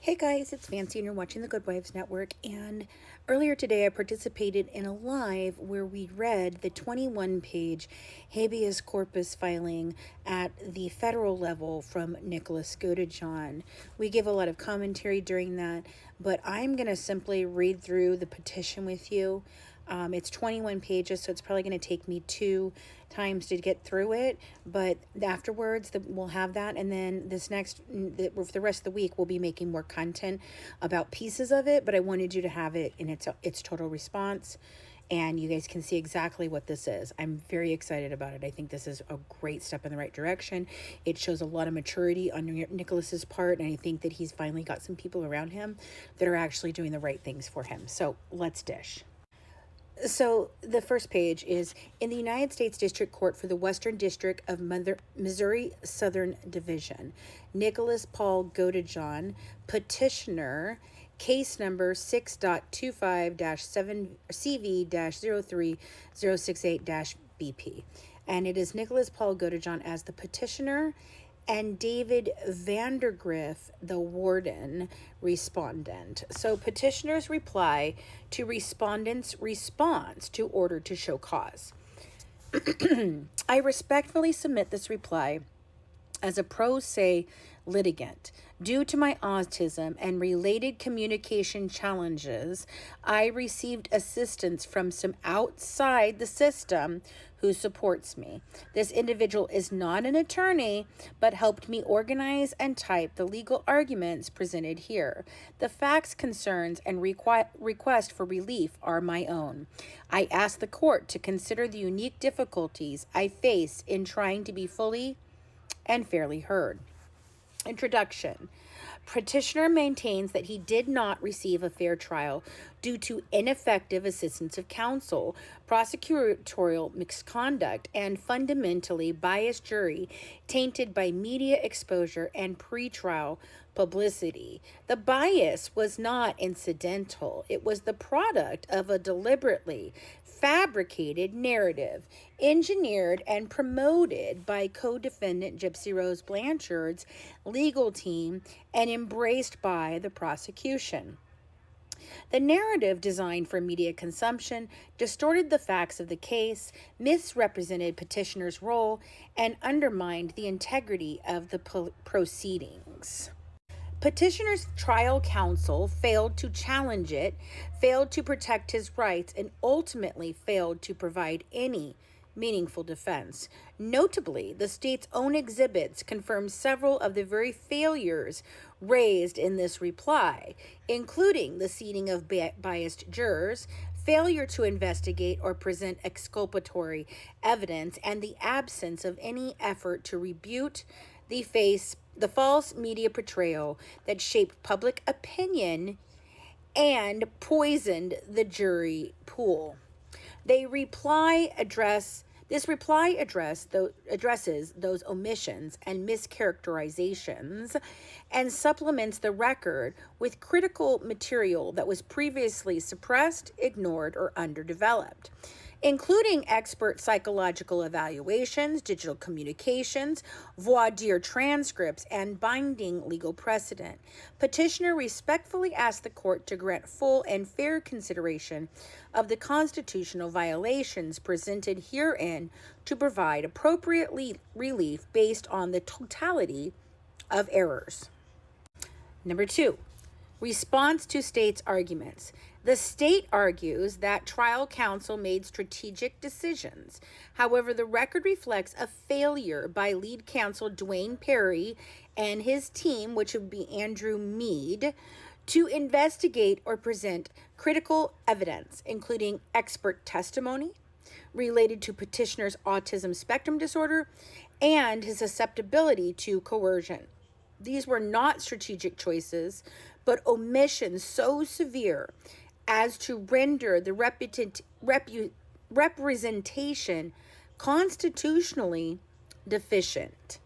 Hey guys, it's Fancy and you're watching the Good Wives Network, and earlier today I participated in a live where we read the 21-page Habeas Corpus filing at the federal level from Nicholas Godejohn. We give a lot of commentary during that, but I'm going to simply read through the petition with you. It's 21 pages, so it's probably going to take me 2 times to get through it. But afterwards, we'll have that. And then for the rest of the week, we'll be making more content about pieces of it. But I wanted you to have it in its total response. And you guys can see exactly what this is. I'm very excited about it. I think this is a great step in the right direction. It shows a lot of maturity on Nicholas's part. And I think that he's finally got some people around him that are actually doing the right things for him. So let's dish. So the first page is, in the United States District Court for the Western District of Missouri Southern Division, Nicholas Paul Godejohn, Petitioner, case number 6.25-7CV-03068-BP. And it is Nicholas Paul Godejohn as the petitioner and David Vandergriff, the warden, respondent. So petitioner's reply to respondent's response to order to show cause. I respectfully submit this reply as a pro se litigant. Due to my autism and related communication challenges, I received assistance from some outside the system who supports me. This individual is not an attorney, but helped me organize and type the legal arguments presented here. The facts, concerns, and request for relief are my own. I ask the court to consider the unique difficulties I face in trying to be fully and fairly heard. Introduction. Petitioner maintains that he did not receive a fair trial due to ineffective assistance of counsel, prosecutorial misconduct, and fundamentally biased jury tainted by media exposure and pretrial publicity. The bias was not incidental. It was the product of a deliberately fabricated narrative, engineered and promoted by co-defendant Gypsy Rose Blanchard's legal team and embraced by the prosecution. The narrative, designed for media consumption, distorted the facts of the case, misrepresented petitioner's role, and undermined the integrity of the proceedings. Petitioner's trial counsel failed to challenge it, failed to protect his rights, and ultimately failed to provide any meaningful defense. Notably, the state's own exhibits confirm several of the very failures raised in this reply, including the seating of biased jurors, failure to investigate or present exculpatory evidence, and the absence of any effort to rebut the false media portrayal that shaped public opinion and poisoned the jury pool. This reply addresses those omissions and mischaracterizations and supplements the record with critical material that was previously suppressed, ignored, or underdeveloped, including expert psychological evaluations, digital communications, voir dire transcripts, and binding legal precedent. Petitioner respectfully asked the court to grant full and fair consideration of the constitutional violations presented herein to provide appropriate relief based on the totality of errors. Number 2. Response to state's arguments. The state argues that trial counsel made strategic decisions. However, the record reflects a failure by lead counsel Dwayne Perry and his team, which would be Andrew Mead, to investigate or present critical evidence, including expert testimony related to petitioner's autism spectrum disorder and his susceptibility to coercion. These were not strategic choices, but omissions so severe as to render the representation constitutionally deficient.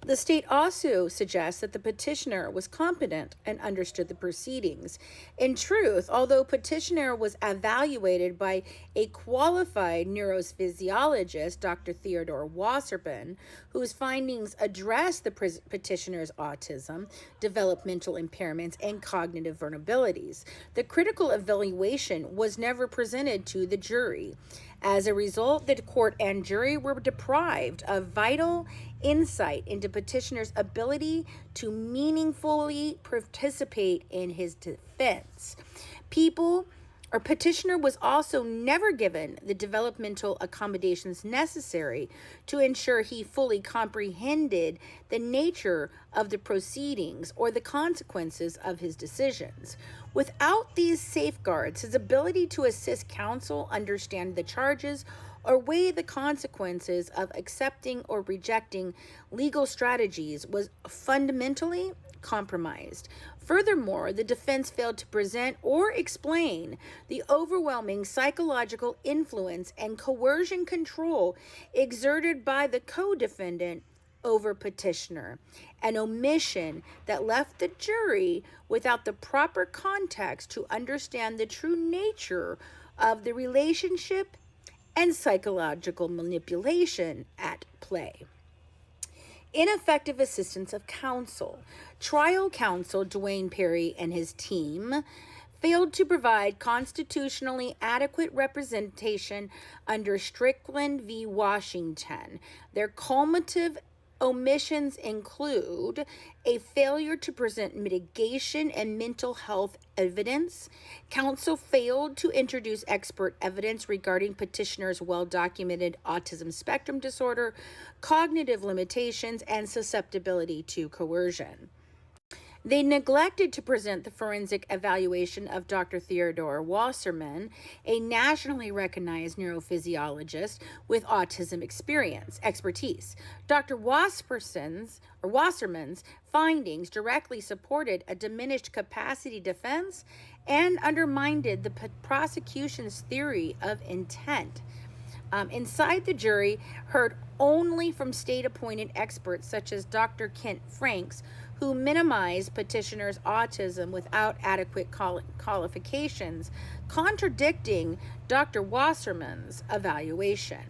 The state also suggests that the petitioner was competent and understood the proceedings. In truth, although petitioner was evaluated by a qualified neurophysiologist, Dr. Theodore Wasserman, whose findings address the petitioner's autism, developmental impairments, and cognitive vulnerabilities, the critical evaluation was never presented to the jury. As a result, the court and jury were deprived of vital insight into petitioner's ability to meaningfully participate in his defense. Petitioner was also never given the developmental accommodations necessary to ensure he fully comprehended the nature of the proceedings or the consequences of his decisions. Without these safeguards, his ability to assist counsel understand the charges or weigh the consequences of accepting or rejecting legal strategies was fundamentally compromised. Furthermore, the defense failed to present or explain the overwhelming psychological influence and coercion control exerted by the co-defendant over petitioner, an omission that left the jury without the proper context to understand the true nature of the relationship and psychological manipulation at play. Ineffective assistance of counsel. Trial counsel Dwayne Perry and his team failed to provide constitutionally adequate representation under Strickland v. Washington. Their cumulative omissions include a failure to present mitigation and mental health evidence. Counsel failed to introduce expert evidence regarding petitioner's well-documented autism spectrum disorder, cognitive limitations, and susceptibility to coercion. They neglected to present the forensic evaluation of Dr. Theodore Wasserman, a nationally recognized neurophysiologist with autism expertise. Dr. Wasserman's findings directly supported a diminished capacity defense and undermined the prosecution's theory of intent. Inside the jury heard only from state-appointed experts such as Dr. Kent Franks, who minimized petitioner's autism without adequate qualifications, contradicting Dr. Wasserman's evaluation.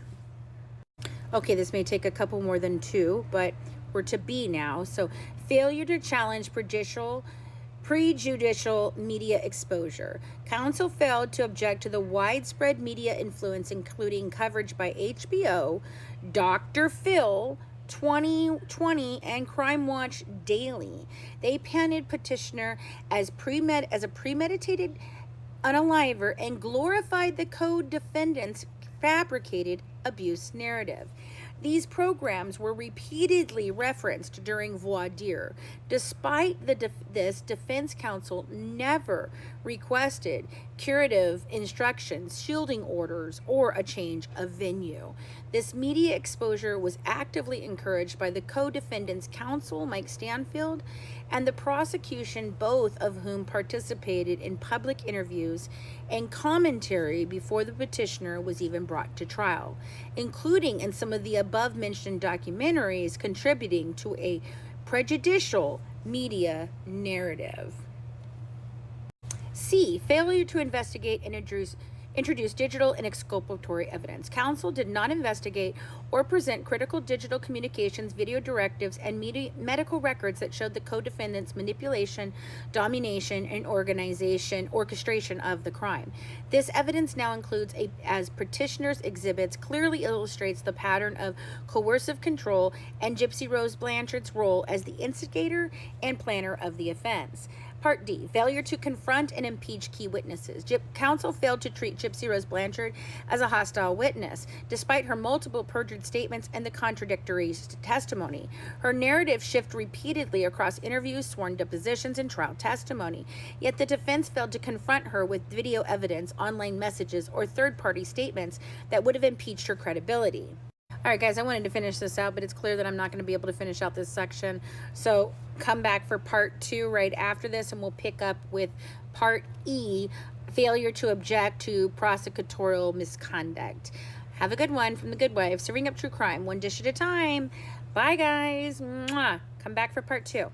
Okay, this may take a couple more than two, but we're to B now. So, failure to challenge prejudicial media exposure. Counsel failed to object to the widespread media influence, including coverage by HBO, Dr. Phil, 2020, and Crime Watch Daily. They painted petitioner as a premeditated unaliver and glorified the co-defendant's fabricated abuse narrative. These programs were repeatedly referenced during voir dire. Despite this, defense counsel never requested curative instructions, shielding orders, or a change of venue. This media exposure was actively encouraged by the co-defendant's counsel, Mike Stanfield, and the prosecution, both of whom participated in public interviews and commentary before the petitioner was even brought to trial, including in some of the above-mentioned documentaries contributing to a prejudicial media narrative. C. Failure to investigate and introduce digital and exculpatory evidence. Counsel did not investigate or present critical digital communications, video directives, and medical records that showed the co-defendant's manipulation, domination, and orchestration of the crime. This evidence now includes, as petitioner's exhibits, clearly illustrates the pattern of coercive control and Gypsy Rose Blanchard's role as the instigator and planner of the offense. Part D, failure to confront and impeach key witnesses. Counsel failed to treat Gypsy Rose Blanchard as a hostile witness, despite her multiple perjured statements and the contradictory testimony. Her narrative shifted repeatedly across interviews, sworn depositions, and trial testimony. Yet the defense failed to confront her with video evidence, online messages, or third-party statements that would have impeached her credibility. All right, guys, I wanted to finish this out, but it's clear that I'm not going to be able to finish out this section. So come back for part 2 right after this, and we'll pick up with part E, failure to object to prosecutorial misconduct. Have a good one from The Good Wife, serving up true crime one dish at a time. Bye, guys. Mwah. Come back for part 2.